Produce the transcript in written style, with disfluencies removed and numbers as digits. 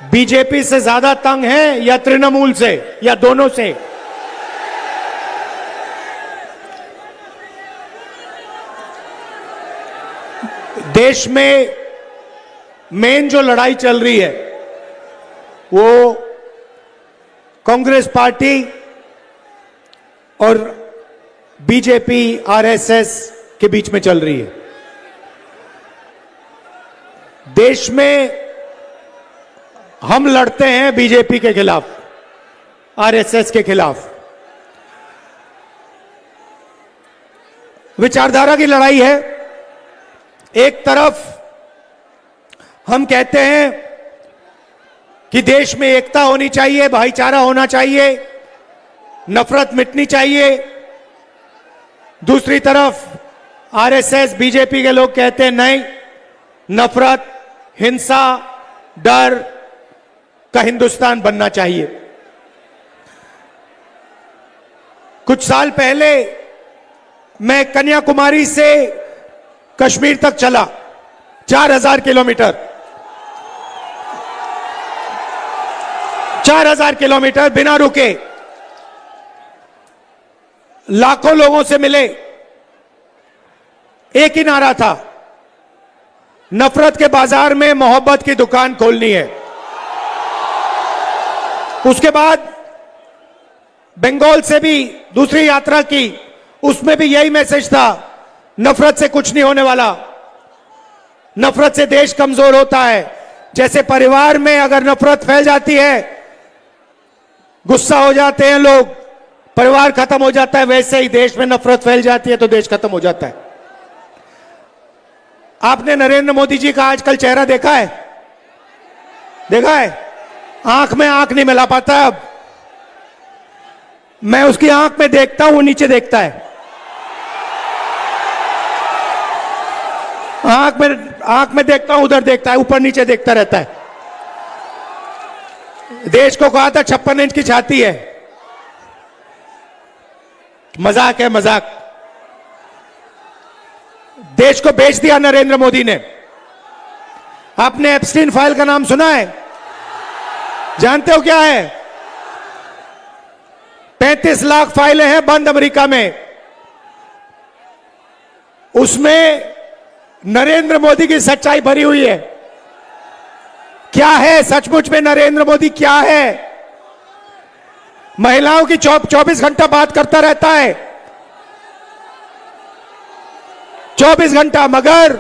BJP से ज्यादा तंग है या तृणमूल से या दोनों से? देश में मेन जो लड़ाई चल रही है वो कांग्रेस पार्टी और बीजेपी आरएसएस के बीच में चल रही है। देश में हम लड़ते हैं बीजेपी के खिलाफ, आरएसएस के खिलाफ। विचारधारा की लड़ाई है। एक तरफ हम कहते हैं कि देश में एकता होनी चाहिए, भाईचारा होना चाहिए, नफरत मिटनी चाहिए। दूसरी तरफ आरएसएस बीजेपी के लोग कहते हैं नहीं, नफरत, हिंसा, डर का हिंदुस्तान बनना चाहिए। कुछ साल पहले मैं कन्याकुमारी से कश्मीर तक चला, 4000 किलोमीटर, 4000 किलोमीटर बिना रुके, लाखों लोगों से मिले। एक ही नारा था, नफरत के बाजार में मोहब्बत की दुकान खोलनी है। उसके बाद बंगाल से भी दूसरी यात्रा की, उसमें भी यही मैसेज था, नफरत से कुछ नहीं होने वाला, नफरत से देश कमजोर होता है। जैसे परिवार में अगर नफरत फैल जाती है, गुस्सा हो जाते हैं लोग, परिवार खत्म हो जाता है, वैसे ही देश में नफरत फैल जाती है तो देश खत्म हो जाता है। आपने नरेंद्र मोदी जी का आजकल चेहरा देखा है? देखा है? आंख में आंख नहीं मिला पाता। अब मैं उसकी आंख में देखता हूं, नीचे देखता है। आंख में देखता हूं, उधर देखता है, ऊपर नीचे देखता रहता है। देश को कहा था 56 इंच की छाती है। मजाक है, मजाक। देश को बेच दिया नरेंद्र मोदी ने। आपने एप्स्टीन फाइल का नाम सुना है? जानते हो क्या है? 35 लाख फाइलें हैं बंद अमेरिका में। उसमें नरेंद्र मोदी की सच्चाई भरी हुई है। क्या है सचमुच में नरेंद्र मोदी? क्या है? महिलाओं की 24 घंटा बात करता रहता है, 24 घंटा, मगर